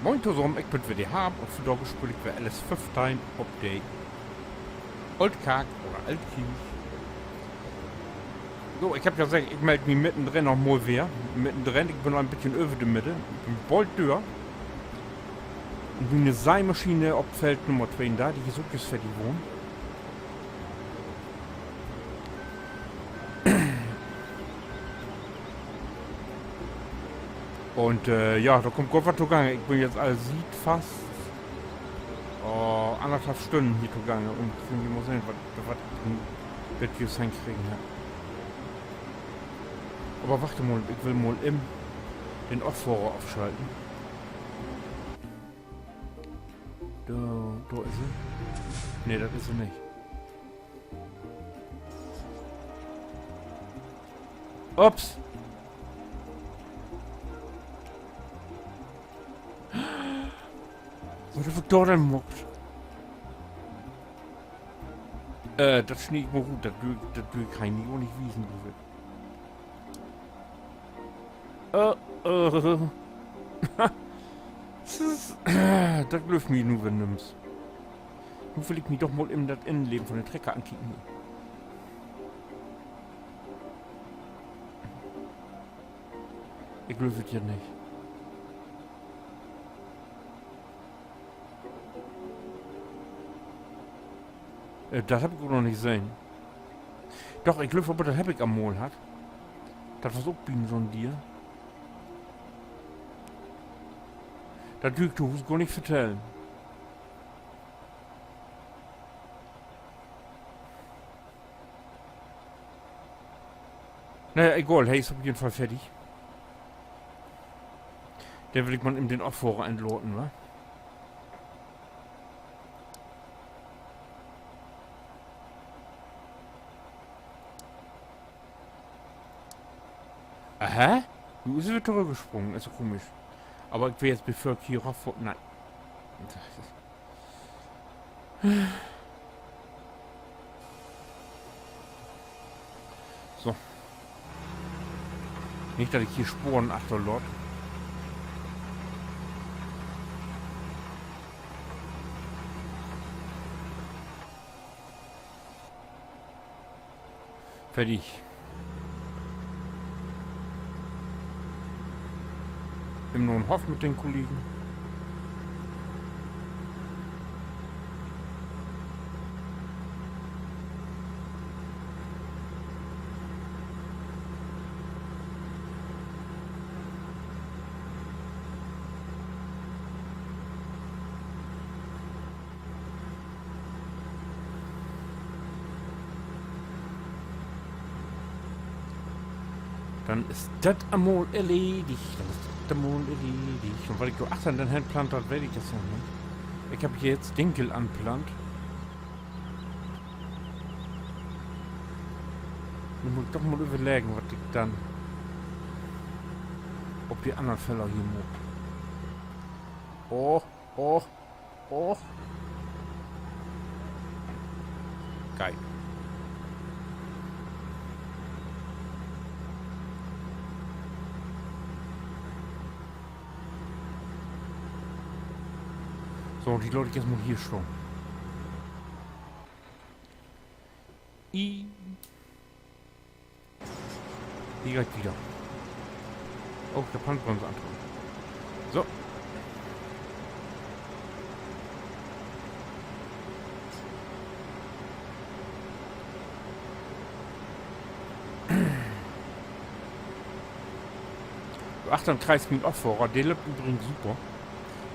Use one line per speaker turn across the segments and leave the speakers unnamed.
Moin zusammen, ich bin WD haben und für da gespielt wir alles 5 Time Update. Oldkark oder Altkirch. So, ich hab ja gesagt, ich melde mich mittendrin noch mal wieder. Mittendrin, ich bin noch ein bisschen über der Mitte. Ich bin bald durch. Und bin eine Seilmaschine auf Feld Nummer 2 da, die gesucht ist für die Wohn. Und ja, da kommt Gott was zugange. Ich bin jetzt alles sieht fast 1,5 Stunden hier zugange. Und ich muss sehen, was ich jetzt hinkriegen habe. Aber warte mal, ich will mal den Off-Fahrer aufschalten. Da ist sie. Ne, das ist sie nicht. Ups! Was ist da denn muckt? Das schnee ich mal gut, das kann ich nicht auch nicht wiesen, das läuft mir nur, wenn du nimmst. Nun will ich mich doch mal in das Innenleben von den Trecker ankicken. Ich löse es ja nicht. Das hab ich auch noch nicht gesehen. Doch, ich glaube, aber das hab ich am Mol hat. Das was abbiegen von dir. Das dürft du gar nicht vertellen. Naja, egal, hey, ist auf jeden Fall fertig. Der will ich mal in den Aufbohrer einloten, wa? Aha? Du bist wieder zurückgesprungen, ist so komisch. Aber ich will jetzt befördert hier rauf. Nein. So. Nicht, dass ich hier Sporen achterlot. Fertig. Im neuen Hof mit den Kollegen. Dann ist das einmal erledigt. Und weil ich nur 8 an den Hand plant, dann werde ich das ja nicht. Ich habe hier jetzt Dinkel anplant. Ich muss doch mal überlegen, was ich dann. Ob die anderen Fälle hier muss. Oh. Geil. So, die Leute jetzt mal hier schon. Hier gleich wieder. Oh, der Handbremse antragen. So. Du achtest am Kreis mit Aufbohrer, der läuft übrigens super.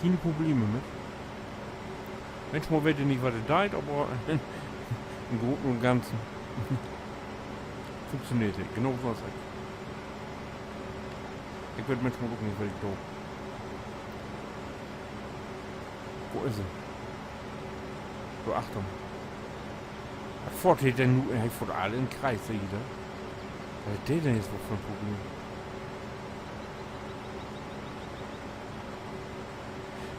Keine Probleme mit. Mensch, man weiß nicht, was er da ist, aber im Großen und Ganzen funktioniert es. Genau so was. Ich werde manchmal gucken, ich will da. Wo ist er? So, Achtung. Was fährt der denn nur? Er fährt alle im Kreis, sehe ich da. Was ist der denn jetzt wohl für ein Problem?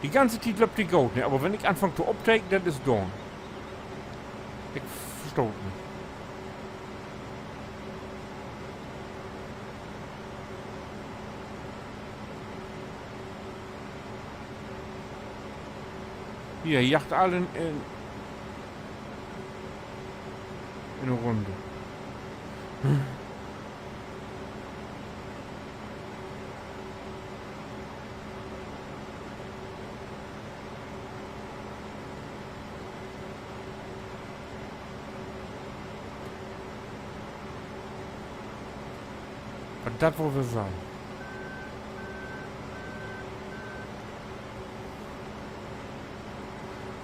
Die ganze Zeit läuft die Goat, ne? Aber wenn ich anfange zu uptaken, dann ist Dawn. Ich verstehe nicht. Hier, jagt alle in eine Runde. Was das wohl sein?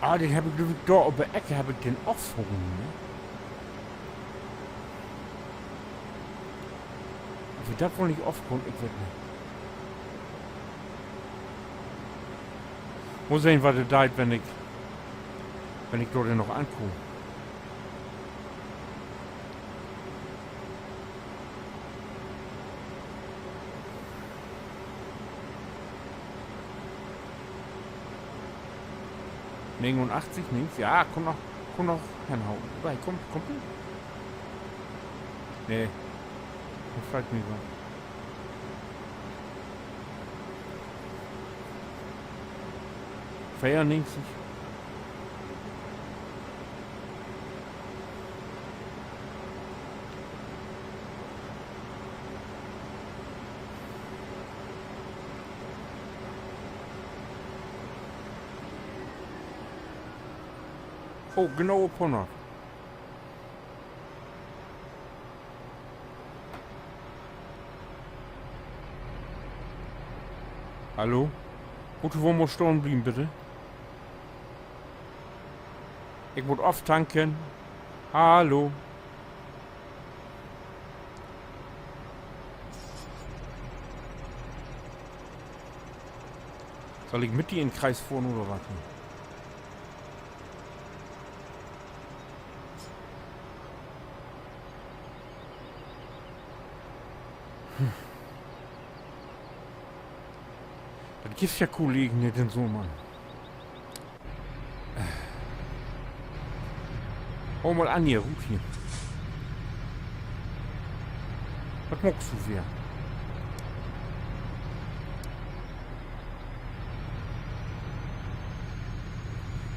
Ah, den habe ich da auf der Ecke habe ich den aufgehoben, ne? Wie das wohl nicht aufkommt, ich weiß nicht. Muss sehen, was der da, wenn ich dort noch angucke. ...89 links, ja, komm noch hinhauen. Nein, kommt du? Nee, das fragt mich was. Feier links nicht. Oh, genau auf 100. Hallo? Wo muss stehen bleiben, bitte? Ich muss oft tanken. Hallo? Soll ich mit dir in den Kreis fahren oder was? Das gibt ja Kollegen nicht in so, Mann. Oh, mal an hier, ruf hier. Was magst du wer?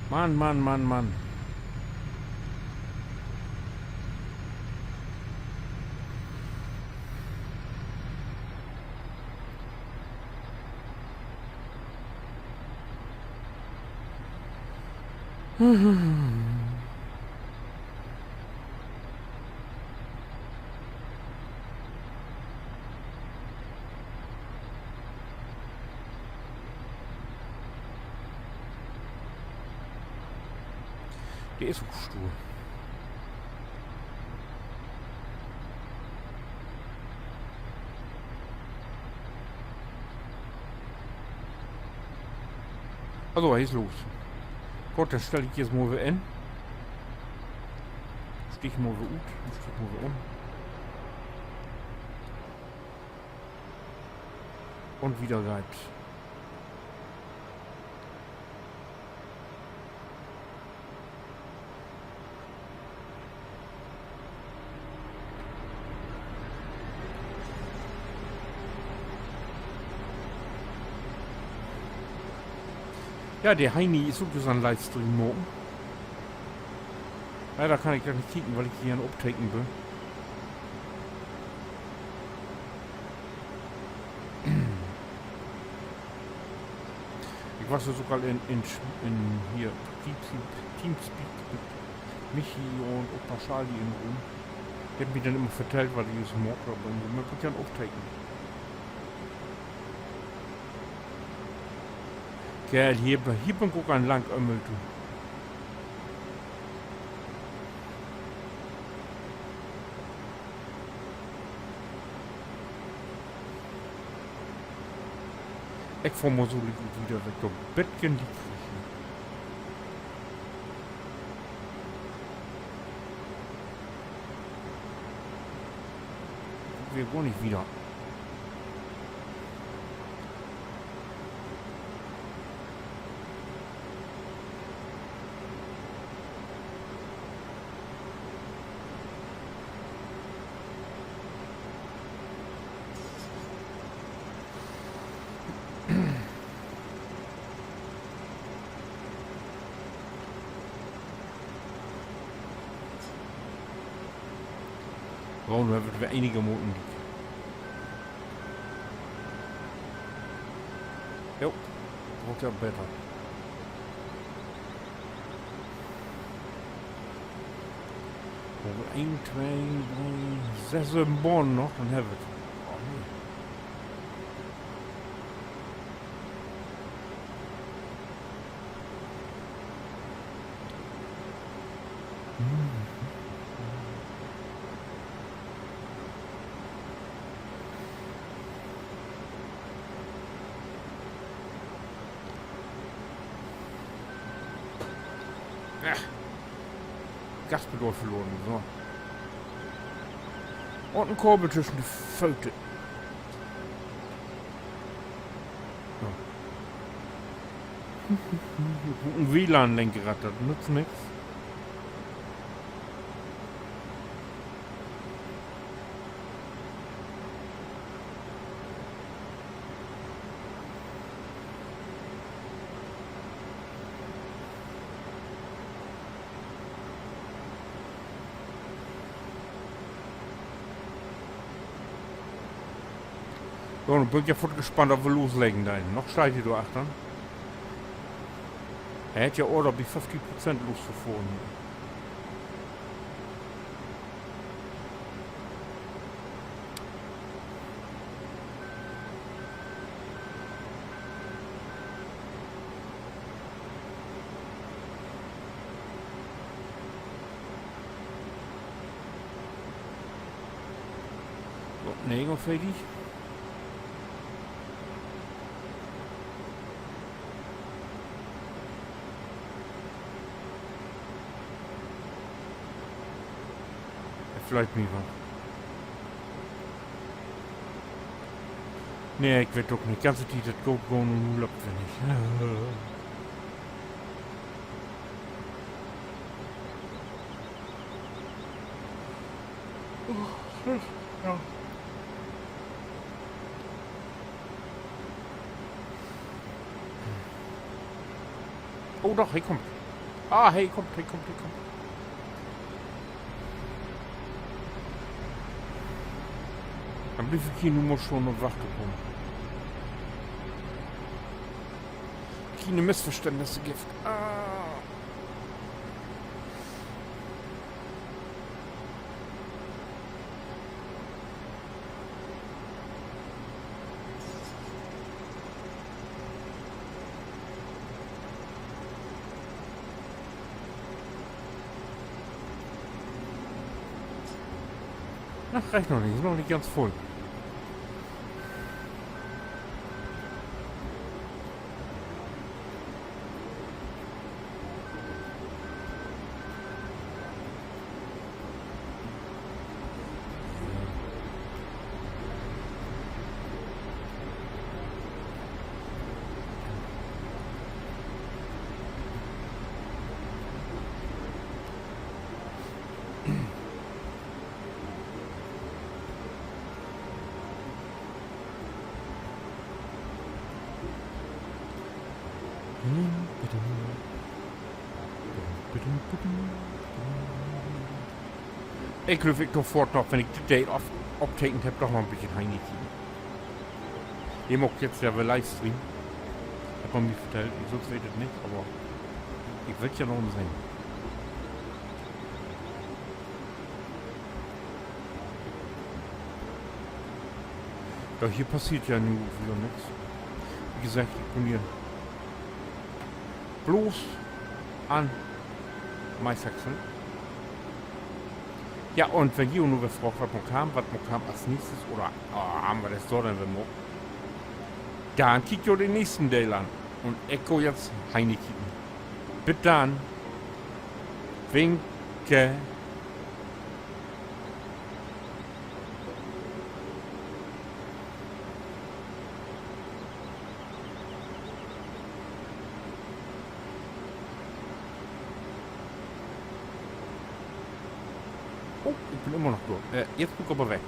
Mann. Der ist so stur. Also, hier ist los. Gut, dann stelle ich jetzt mal wieder in. Stich mal wieder ut, stich mal wieder um. Und wieder reibt. Ja, der Heini ist sowieso ein Livestream morgen. Ja, da kann ich gar nicht kicken, weil ich hier einen abtaken will. Ich war so sogar in hier Teamspeak mit Michi und Opa Charlie in Rom. Die haben mir dann immer vertellt, weil ich es morgen aber man kann ja einen abtaken. Geil, hier bin ich an lang Ömmel, du. Ich fahr mal so wieder weg, du Bettchen liegt. Wir gehen nicht wieder. So, da wird wir einige Minuten liegen. Jo, wird ja besser. Oh, 1, 2, 3, 6 Born noch, dann haben wir es. Oh, nee. Gaspedal verloren, so. Und ein Kurbel zwischen die Pfote. So. Ein WLAN-Lenkrad, das nutzt nichts. So, dann bin ich ja voll gespannt, ob wir loslegen da hinten. Noch steigt du achtern. Er hätte ja Order bis 50% loszufahren. So, Nägel fertig. Vielleicht nicht was. Nee, ich will doch nicht. Ganze Zeit das Go und läuft nicht. Ja. Oh doch, hey kommt. Ah, hey kommt. Dann blieb ich hier nur schon noch wach gekommen. Keine Missverständnisse gibt. Ach, reicht noch nicht. Ist noch nicht ganz voll. Ich glaube, ich sofort noch, wenn ich die Date auftaken habe, doch noch ein bisschen heimgekriegt. Ihr macht jetzt ja Livestream. Hat man mir vertellt, sonst wird es nicht, aber ich will ja noch sehen. Ja, hier passiert ja nun wieder nichts. Wie gesagt, ich bin hier bloß an Maisachsen. Ja, und wenn ihr nur gefragt, was man kam als nächstes, oder haben wir das dort dann wir noch, dann kickt ihr den nächsten Teil an. Und Echo jetzt Heine kicken. Bis dann. Winke. Oh, ich bin immer noch dort. Jetzt guck aber weg.